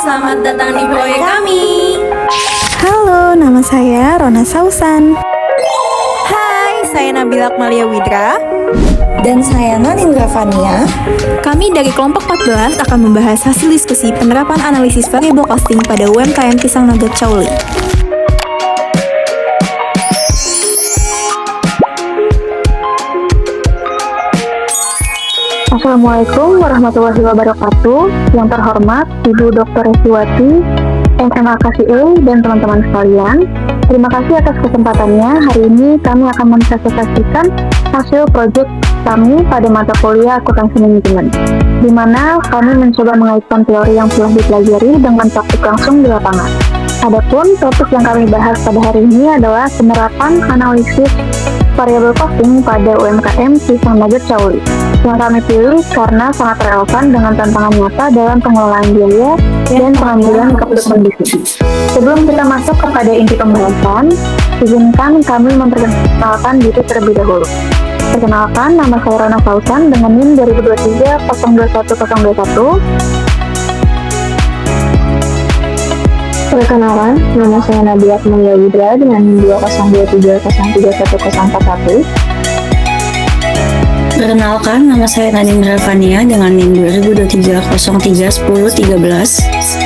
selamat datang di proyek kami. Halo, nama saya Rona Sausan. Hai, saya Nabila Akmalia Widra. Dan saya Nanindra Fania. Kami dari kelompok 14 akan membahas hasil diskusi penerapan analisis variable costing pada UMKM Pisang Nugget Cauli. Assalamualaikum warahmatullahi wabarakatuh. Yang terhormat Ibu Dr. Resiwati, SMA KCE, dan teman-teman sekalian. Terima kasih atas kesempatannya. Hari ini kami akan mempresentasikan hasil proyek kami pada mata kuliah akuntansi manajemen, di mana kami mencoba mengaitkan teori yang telah dipelajari dengan praktik langsung di lapangan. Adapun topik yang kami bahas pada hari ini adalah penerapan analisis variable costing pada UMKM Pisang Nugget Cauli, yang kami pilih karena sangat relevan dengan tantangan nyata dalam pengelolaan biaya dan pengambilan keputusan bisnis. Sebelum kita masuk kepada inti pembahasan, izinkan kami memperkenalkan diri terlebih dahulu. Perkenalkan, nama saya Rona Sausan dengan NIM 2023-021021. Perkenalkan, nama saya Nabila Akmalia Widra dengan NIM 2023-031141. Perkenalkan, nama saya Nanindra Fania dengan NIM 2023-031013.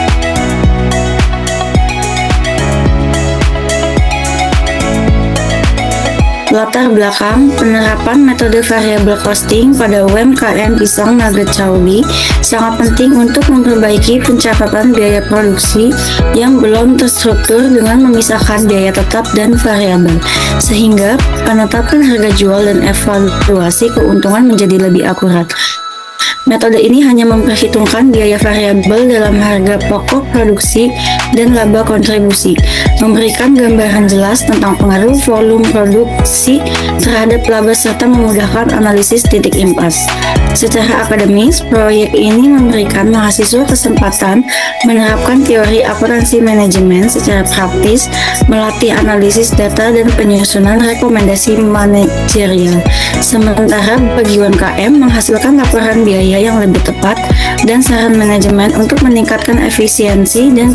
Latar belakang penerapan metode variable costing pada UMKM Pisang Nugget Cauli sangat penting untuk memperbaiki pencatatan biaya produksi yang belum terstruktur dengan memisahkan biaya tetap dan variabel, sehingga penetapan harga jual dan evaluasi keuntungan menjadi lebih akurat. Metode ini hanya memperhitungkan biaya variabel dalam harga pokok produksi dan laba kontribusi, memberikan gambaran jelas tentang pengaruh volume produksi terhadap laba serta memudahkan analisis titik impas. Secara akademis, proyek ini memberikan mahasiswa kesempatan menerapkan teori akuntansi manajemen secara praktis, melatih analisis data dan penyusunan rekomendasi manajerial. Sementara bagi UMKM menghasilkan laporan biaya yang lebih tepat dan saran manajemen untuk meningkatkan efisiensi dan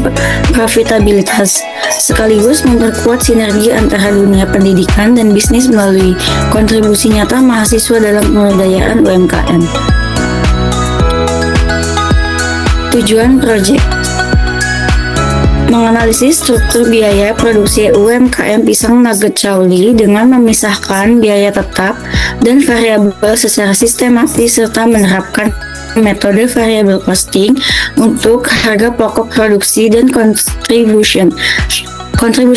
profitabilitas, sekaligus memperkuat sinergi antara dunia pendidikan dan bisnis melalui kontribusi nyata mahasiswa dalam pemberdayaan UMKM. Tujuan proyek: menganalisis struktur biaya produksi UMKM Pisang Nugget Cauli dengan memisahkan biaya tetap dan variabel secara sistematis serta menerapkan metode variable costing untuk harga pokok produksi dan contribution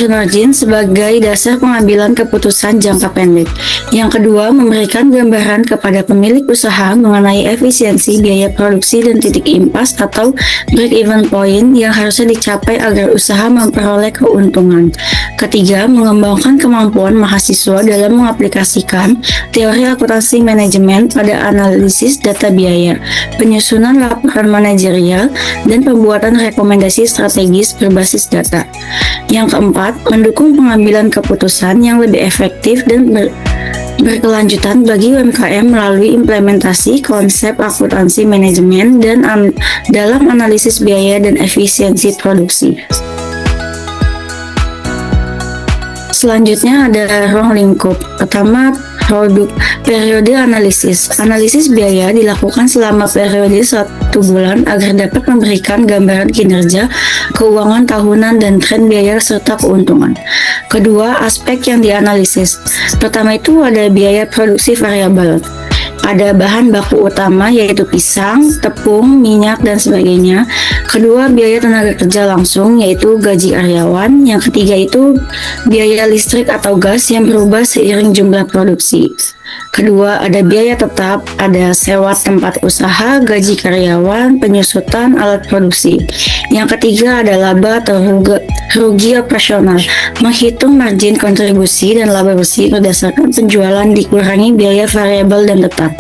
margin sebagai dasar pengambilan keputusan jangka pendek. Yang kedua, memberikan gambaran kepada pemilik usaha mengenai efisiensi biaya produksi dan titik impas atau break-even point yang harusnya dicapai agar usaha memperoleh keuntungan. Ketiga, mengembangkan kemampuan mahasiswa dalam mengaplikasikan teori akuntansi manajemen pada analisis data biaya, penyusunan laporan manajerial, dan pembuatan rekomendasi strategis berbasis data. Yang keempat, mendukung pengambilan keputusan yang lebih efektif dan berkelanjutan bagi UMKM melalui implementasi konsep akuntansi manajemen dan dalam analisis biaya dan efisiensi produksi. Selanjutnya ada ruang lingkup. Pertama, periode analisis. Analisis biaya dilakukan selama periode 1 bulan agar dapat memberikan gambaran kinerja keuangan tahunan dan tren biaya serta keuntungan. Kedua, aspek yang dianalisis. Pertama itu ada biaya produksi variabel. Ada bahan baku utama yaitu pisang, tepung, minyak, dan sebagainya. Kedua, biaya tenaga kerja langsung yaitu gaji karyawan. Yang ketiga itu biaya listrik atau gas yang berubah seiring jumlah produksi. Kedua, ada biaya tetap, ada sewa tempat usaha, gaji karyawan, penyusutan alat produksi. Yang ketiga ada laba atau rugi operasional, menghitung margin kontribusi dan laba bersih berdasarkan penjualan dikurangi biaya variabel dan tetap.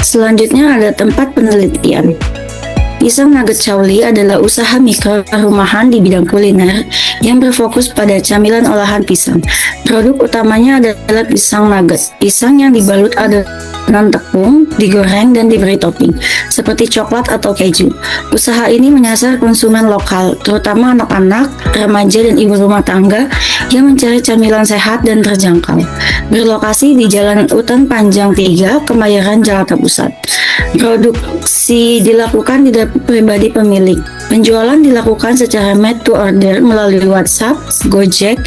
Selanjutnya ada tempat penelitian. Pisang Nugget Chouli adalah usaha mikro rumahan di bidang kuliner yang berfokus pada camilan olahan pisang. Produk utamanya adalah pisang nugget, pisang yang dibalut adonan tepung, digoreng dan diberi topping seperti coklat atau keju. Usaha ini menyasar konsumen lokal, terutama anak-anak, remaja dan ibu rumah tangga yang mencari camilan sehat dan terjangkau. Berlokasi di Jalan Utan Panjang 3, Kemayoran, Jakarta Pusat. Produksi dilakukan di dapur pribadi pemilik. Penjualan dilakukan secara made to order melalui WhatsApp, Gojek,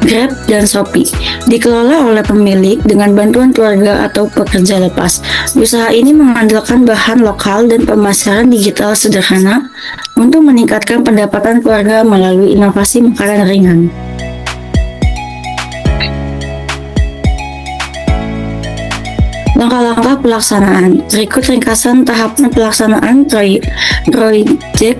Grab, dan Shopee. Dikelola oleh pemilik dengan bantuan keluarga atau pekerja lepas. Usaha ini mengandalkan bahan lokal dan pemasaran digital sederhana untuk meningkatkan pendapatan keluarga melalui inovasi makanan ringan. Langkah-langkah pelaksanaan. Berikut ringkasan tahapan pelaksanaan proyek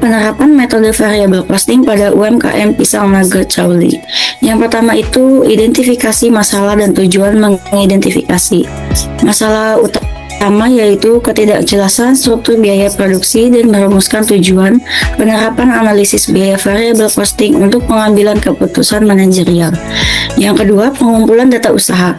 penerapan metode variable costing pada UMKM Pisang Nugget Chouli. Yang pertama itu identifikasi masalah dan tujuan mengidentifikasi. Masalah utama yaitu ketidakjelasan struktur biaya produksi dan merumuskan tujuan penerapan analisis biaya variable costing untuk pengambilan keputusan manajerial. Yang kedua, pengumpulan data usaha,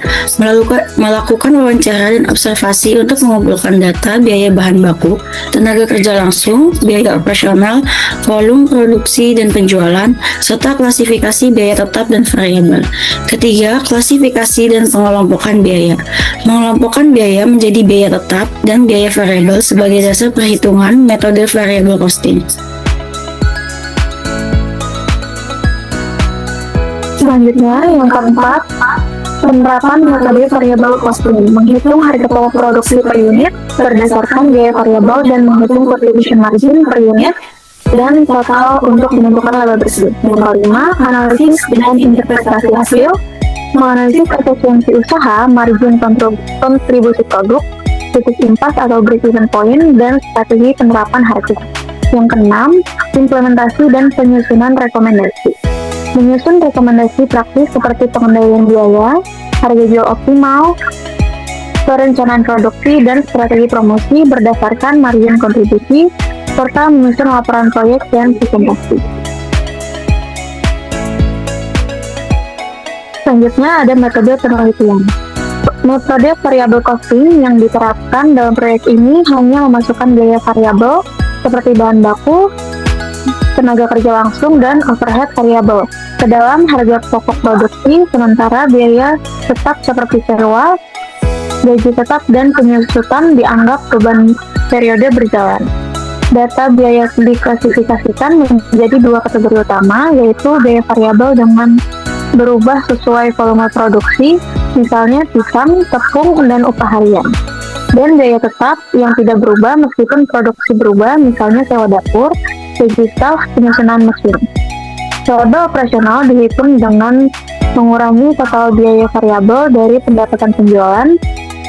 melakukan wawancara dan observasi untuk mengumpulkan data biaya bahan baku, tenaga kerja langsung, biaya operasional, volume produksi dan penjualan, serta klasifikasi biaya tetap dan variabel. Ketiga, klasifikasi dan pengelompokan biaya. Mengelompokkan biaya menjadi biaya tetap dan biaya variabel sebagai dasar perhitungan metode variable costing. Selanjutnya, yang keempat, penerapan metode variable costing, menghitung harga pokok produksi per unit berdasarkan biaya variabel dan menghitung contribution margin per unit dan total untuk menentukan laba bersih. Yang kelima, analisis dan interpretasi hasil, menganalisis efisiensi usaha, margin kontribusi produk, titik impas atau break-even point, dan strategi penerapan harga. Yang keenam, implementasi dan penyusunan rekomendasi. Menyusun rekomendasi praktis seperti pengendalian biaya, harga jual optimal, perencanaan produksi, dan strategi promosi berdasarkan margin kontribusi, serta menyusun laporan proyek dan presentasi. Selanjutnya ada metode penelitian. Metode variable costing yang diterapkan dalam proyek ini hanya memasukkan biaya variabel seperti bahan baku, tenaga kerja langsung, dan overhead variabel ke dalam harga pokok produksi, sementara biaya tetap seperti sewa, gaji tetap, dan penyusutan dianggap beban periode berjalan. Data biaya diklasifikasikan menjadi dua kategori utama, yaitu biaya variabel dengan berubah sesuai volume produksi, misalnya pisang, tepung, dan upah harian. Dan biaya tetap yang tidak berubah meskipun produksi berubah, misalnya sewa dapur, gaji staf, penyusunan mesin. Laba operasional dihitung dengan mengurangi total biaya variabel dari pendapatan penjualan,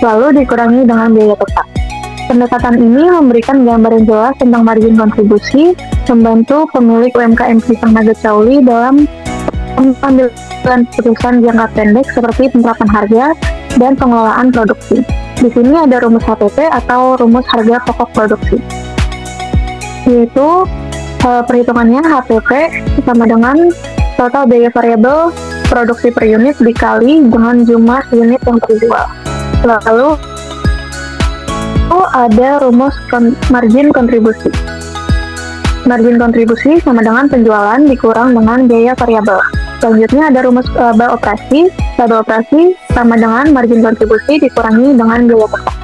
lalu dikurangi dengan biaya tetap. Pendekatan ini memberikan gambaran jelas tentang margin kontribusi, membantu pemilik UMKM Pisang Nugget Chouli dalam pengambilan keputusan jangka pendek seperti penerapan harga dan pengelolaan produksi. Di sini ada rumus HPP atau rumus harga pokok produksi, yaitu perhitungannya HPP sama dengan total biaya variabel produksi per unit dikali dengan jumlah unit yang terjual. Lalu ada rumus margin kontribusi. Margin kontribusi sama dengan penjualan dikurang dengan biaya variabel. Selanjutnya ada rumus laba operasi. Laba operasi sama dengan margin kontribusi dikurangi dengan biaya tetap.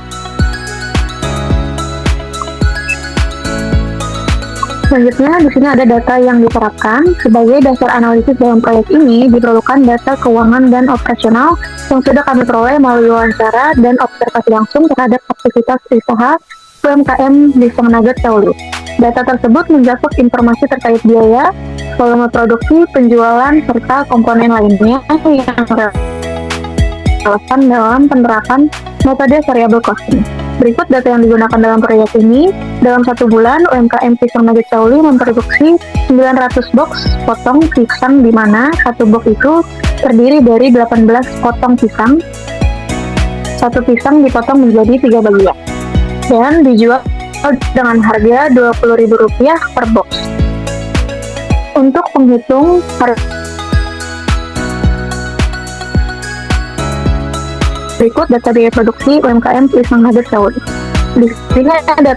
Selanjutnya, di sini ada data yang diterapkan. Sebagai dasar analisis dalam proyek ini, diperlukan data keuangan dan operasional yang sudah kami peroleh melalui wawancara dan observasi langsung terhadap aktivitas usaha UMKM Pisang Nugget Chouli. Data tersebut mencakup informasi terkait biaya, volume produksi, penjualan, serta komponen lainnya yang relevan dalam penerapan metode variable costing. Berikut data yang digunakan dalam proyek ini. Dalam 1 bulan, UMKM Pisang Nugget Chouli memproduksi 900 box potong pisang, di mana satu box itu terdiri dari 18 potong pisang. Satu pisang dipotong menjadi 3 bagian dan dijual dengan harga Rp20.000 per box. Untuk penghitung berikut data biaya produksi UMKM Pisang Nugget Saudi. Di sini ada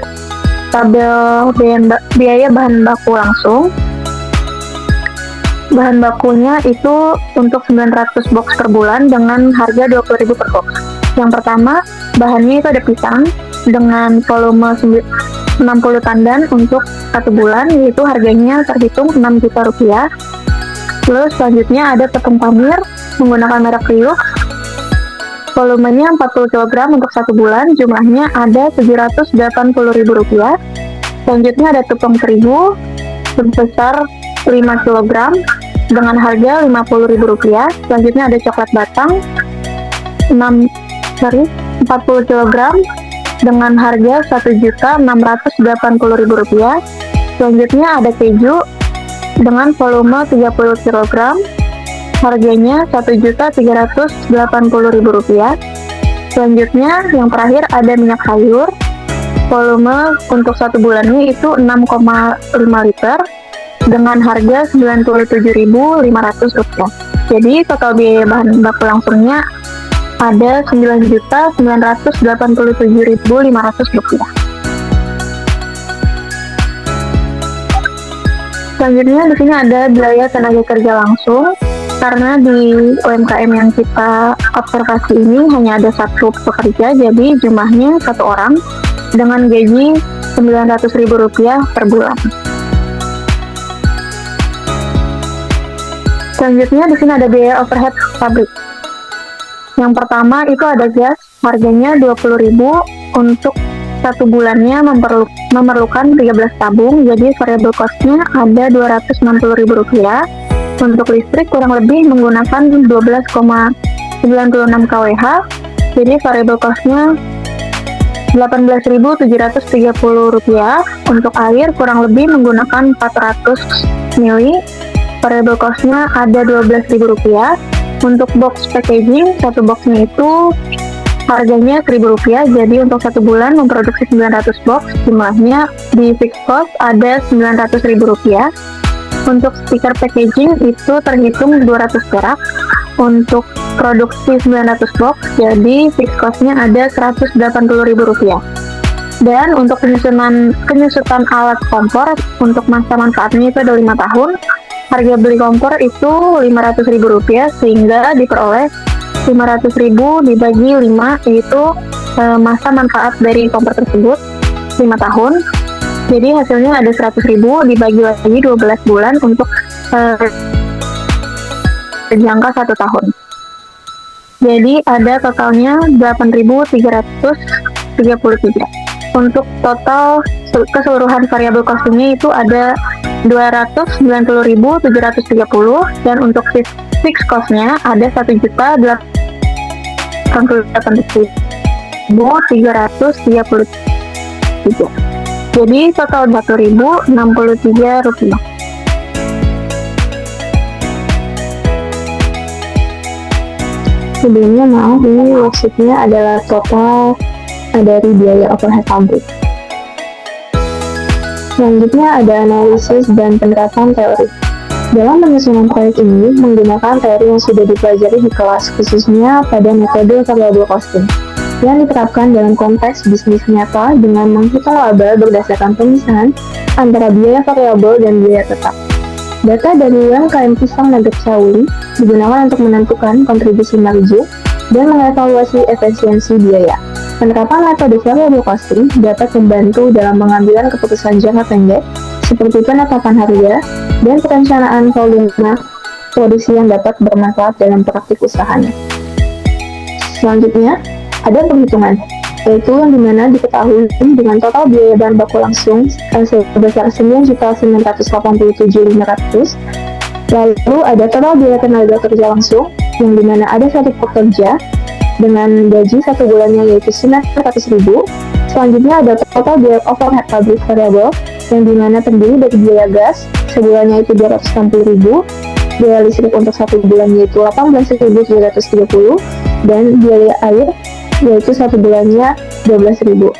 tabel biaya bahan baku langsung. Bahan bakunya itu untuk 900 box per bulan dengan harga Rp20.000 per box. Yang pertama, bahannya itu ada pisang dengan volume 60 tandan untuk 1 bulan, yaitu harganya terhitung Rp6 juta. Terus selanjutnya ada tepung pamir menggunakan merek Riux, volumenya 40 kg untuk 1 bulan, jumlahnya ada Rp780.000. Selanjutnya ada tepung terigu sebesar 5 kg dengan harga Rp50.000. Selanjutnya ada coklat batang 40 kg dengan harga Rp1.680.000. Selanjutnya ada keju dengan volume 30 kg, harganya Rp1.380.000. Selanjutnya yang terakhir ada minyak sayur, volume untuk 1 bulannya itu 6,5 liter dengan harga Rp97.500. Jadi total biaya bahan baku langsungnya ada Rp9.987.500. Selanjutnya di sini ada biaya tenaga kerja langsung. Karena di UMKM yang kita observasi ini hanya ada 1 pekerja, jadi jumlahnya 1 orang dengan gaji Rp900.000 per bulan. Selanjutnya di sini ada biaya overhead pabrik. Yang pertama itu ada gas, harganya Rp20.000 untuk 1 bulannya memerlukan 13 tabung, jadi variable cost-nya ada Rp260.000. Untuk listrik kurang lebih menggunakan 12,96 kWh, jadi variable cost-nya Rp18.730. Untuk air kurang lebih menggunakan 400 ml, variable cost-nya ada Rp12.000. Untuk box packaging, 1 boxnya itu harganya Rp1.000, jadi untuk 1 bulan memproduksi 900 box, jumlahnya di fixed cost ada Rp900.000. Untuk stiker packaging itu terhitung 200 perak. Untuk produksi 900 box, jadi fixed cost-nya ada Rp180.000. Dan untuk penyusutan alat kompor, untuk masa manfaatnya itu ada 5 tahun. Harga beli kompor itu Rp500.000, sehingga diperoleh Rp500.000 dibagi 5, yaitu masa manfaat dari kompor tersebut 5 tahun. Jadi hasilnya ada Rp100.000 dibagi lagi 12 bulan untuk jangka 1 tahun. Jadi ada totalnya 8.333. Untuk total keseluruhan variabel costingnya itu ada 290.730, dan untuk fixed cost-nya ada 1.088.333. Jadi total Rp40.063. Sebelumnya maaf, ini worksheet-nya adalah total dari biaya overhead pabrik. Selanjutnya ada analisis dan penerapan teori. Dalam penyusunan proyek ini menggunakan teori yang sudah dipelajari di kelas, khususnya pada metode variable costing yang diterapkan dalam konteks bisnis nyata dengan menghitung laba berdasarkan pemisahan antara biaya variabel dan biaya tetap. Data dari UMKM Pisang Nugget Saudi digunakan untuk menentukan kontribusi margin dan mengevaluasi efisiensi biaya. Penerapan metode variable costing dapat membantu dalam pengambilan keputusan jangka pendek seperti penetapan harga dan perencanaan volume produksi yang dapat bermanfaat dalam praktik usahanya. Selanjutnya, ada perhitungan, yaitu yang dimana diketahui dengan total biaya bahan baku langsung sebesar Rp9.987.500. Lalu ada total biaya tenaga kerja langsung, yang dimana ada 1 pekerja dengan gaji 1 bulannya yaitu Rp900.000. Selanjutnya ada total biaya overhead pabrik variable, yang dimana terdiri dari biaya gas sebulannya itu Rp260.000, biaya listrik untuk 1 bulan yaitu Rp18.730, dan biaya air yaitu 1 bulannya Rp12.000.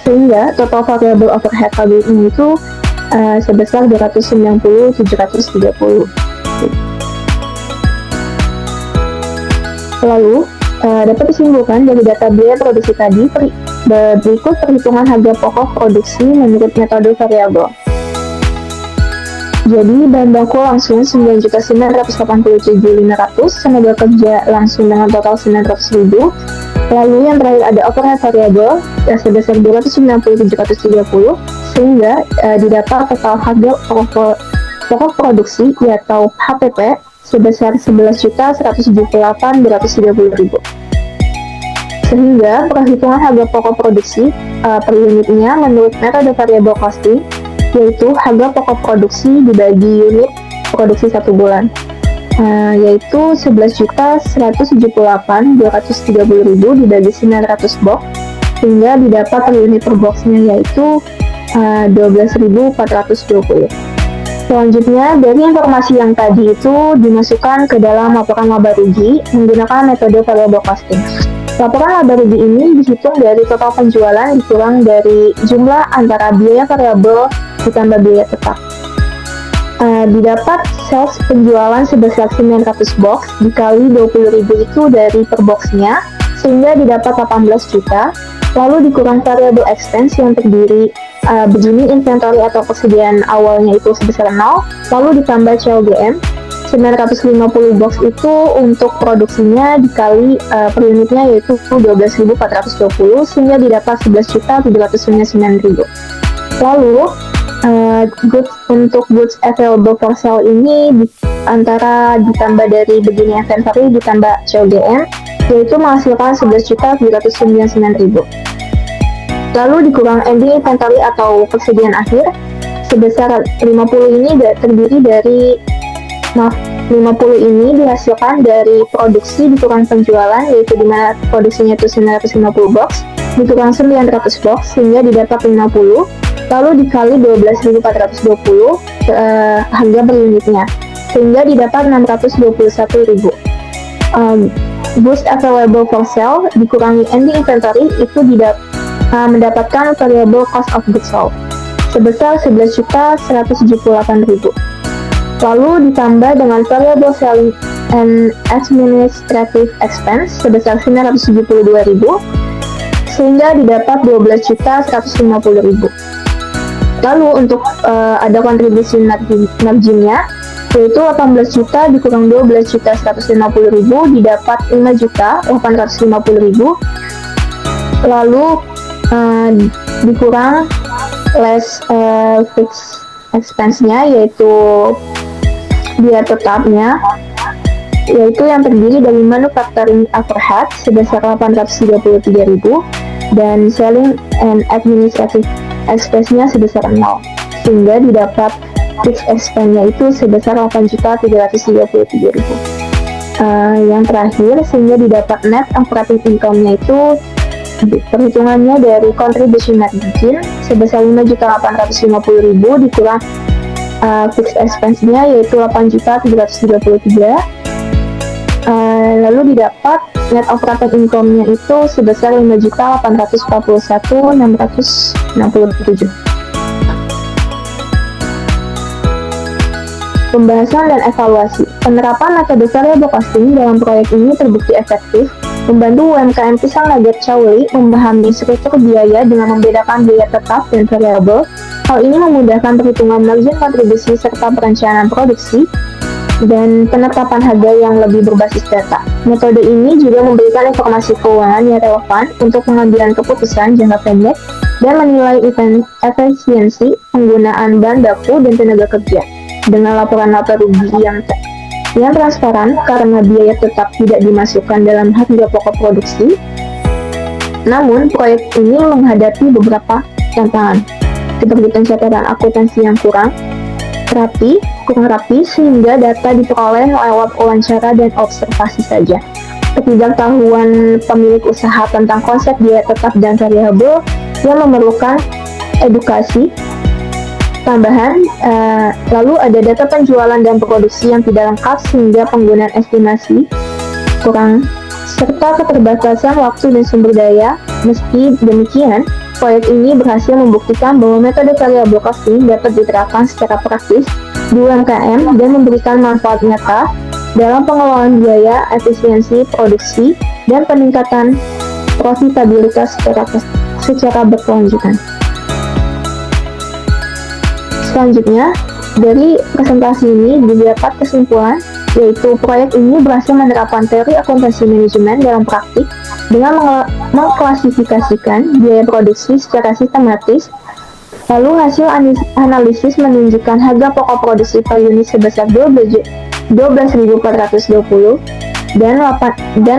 sehingga total variable overhead pabriknya itu sebesar 290.730. Lalu, dapat disimpulkan dari data biaya produksi tadi, berikut perhitungan harga pokok produksi menurut metode variabel. Jadi, bahan baku langsung 9.987.500, tenaga kerja langsung dengan total 900.000, lalu yang terakhir ada overhead variabel sebesar 290.730, sehingga didapat total harga pokok produksi atau HPP sebesar 11.178.230.000. Sehingga perhitungan harga pokok produksi per unitnya menurut metode variable costing, yaitu harga pokok produksi dibagi unit produksi 1 bulan, yaitu 11.178.230.000 dibagi 900 box, sehingga didapat per unit per boxnya yaitu 12.420. Selanjutnya, dari informasi yang tadi itu dimasukkan ke dalam laporan laba rugi menggunakan metode variable costing. Laporan laba rugi ini dihitung dari total penjualan dikurang dari jumlah antara biaya variabel ditambah biaya tetap. Didapat sales penjualan sebesar 900 box dikali 20.000 itu dari per boxnya, sehingga didapat 18 juta, lalu dikurang variable expense yang terdiri begini inventory atau persediaan awalnya itu sebesar 0, lalu ditambah CLGM 950 box itu untuk produksinya dikali per unitnya yaitu 12.420, sehingga didapat 11.799.000. Lalu untuk goods available for sale ini antara ditambah dari begini inventory ditambah CLGM yaitu menghasilkan 11.799.000. Lalu dikurang ending inventory atau persediaan akhir sebesar 50 ini terdiri dari 50 ini dihasilkan dari produksi dikurang penjualan, yaitu dimana produksinya itu 950 box dikurang 900 box sehingga didapat 50, lalu dikali 12.420 harga per unitnya sehingga didapat 621.000. Goods available for sale dikurangi ending inventory itu mendapatkan variable cost of goods sold sebesar 11.178.000. Lalu ditambah dengan variable selling and administrative expense sebesar 972.000 sehingga didapat 12.150.000. Lalu untuk ada kontribusi marginnya yaitu 18 juta dikurang 12.150.000 didapat 5.850.000. Lalu dikurang less fixed expense-nya yaitu biaya tetapnya, yaitu yang terdiri dari manufacturing overhead sebesar 833.000 dan selling and administrative expense-nya sebesar 0, sehingga didapat fixed expense-nya itu sebesar 8.333.000. Yang terakhir, sehingga didapat net operating income-nya itu perhitungannya dari contribution margin sebesar 5.850.000 dikurang fixed expense-nya yaitu 8.333, lalu didapat net operating income-nya itu sebesar 5.841.667. Pembahasan dan evaluasi. Penerapan metode variable costing dalam proyek ini terbukti efektif, membantu UMKM Pisang Nugget Cauli memahami struktur biaya dengan membedakan biaya tetap dan variabel. Hal ini memudahkan perhitungan margin kontribusi serta perencanaan produksi dan penetapan harga yang lebih berbasis data. Metode ini juga memberikan informasi keuangan yang relevan untuk pengambilan keputusan jangka pendek dan menilai efisiensi penggunaan bahan baku dan tenaga kerja. Dengan laporan laba rugi yang transparan karena biaya tetap tidak dimasukkan dalam harga pokok produksi. Namun, proyek ini menghadapi beberapa tantangan, seperti pencatatan akuntansi yang kurang rapi, sehingga data diperoleh lewat wawancara dan observasi saja. Ketidaktahuan pemilik usaha tentang konsep biaya tetap dan variabel yang memerlukan edukasi tambahan, lalu ada data penjualan dan produksi yang tidak lengkap sehingga penggunaan estimasi kurang, serta keterbatasan waktu dan sumber daya. Meski demikian, proyek ini berhasil membuktikan bahwa metode variable costing dapat diterapkan secara praktis di UMKM dan memberikan manfaat nyata dalam pengelolaan biaya, efisiensi produksi, dan peningkatan profitabilitas secara berkelanjutan. Selanjutnya, dari presentasi ini didapat kesimpulan, yaitu proyek ini berhasil menerapkan teori akuntansi manajemen dalam praktik dengan mengklasifikasikan biaya produksi secara sistematis. Lalu hasil analisis menunjukkan harga pokok produksi per unit sebesar 12.420 dan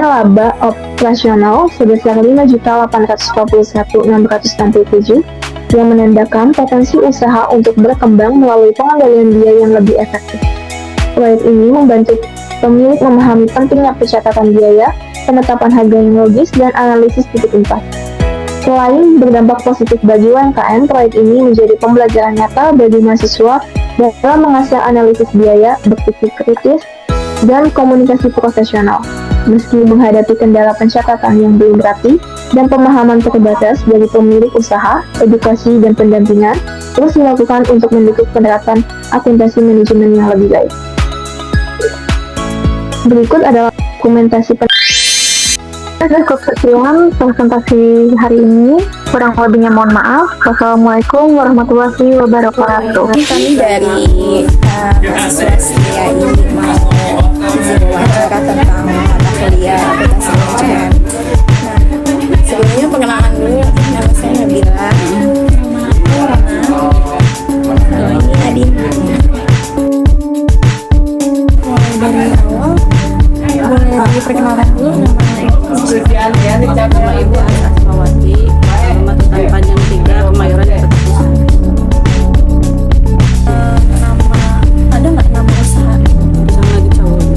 laba operasional sebesar 5.841.667 yang menandakan potensi usaha untuk berkembang melalui pengendalian biaya yang lebih efektif. Proyek ini membantu pemilik memahami pentingnya pencatatan biaya, penetapan harga yang logis, dan analisis titik impact. Selain berdampak positif bagi UMKM, proyek ini menjadi pembelajaran nyata bagi mahasiswa dalam mengasah analisis biaya, berpikir kritis, dan komunikasi profesional. Meski menghadapi kendala pencatatan yang belum berarti dan pemahaman terbatas dari pemilik usaha, edukasi dan pendampingan terus dilakukan untuk mendukung penerapan akuntansi manajemen yang lebih baik. Berikut adalah dokumentasi Cukup sekian presentasi hari ini. Kurang lebihnya mohon maaf. Wassalamualaikum warahmatullahi wabarakatuh. Kami dari mahasiswa setia ini mau izin wawancara tentang mata kuliah akuntansi manajemen. Nah, sebelumnya perkenalan dulu, nama saya Nabila. Ini Nadine. Mulai dari awal, boleh diperkenalkan dulu nama Nama Ibu Asmawati, alamat Hutan Panjang 3, Kemayoran, Jakarta Pusat. ada nggak nama usaha? Pisang Nugget Cawli.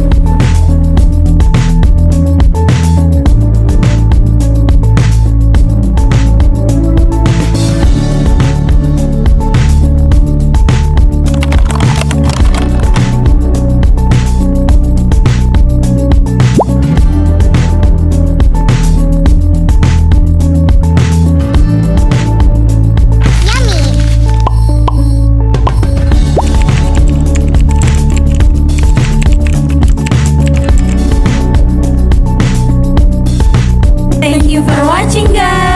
Thank you for watching, guys.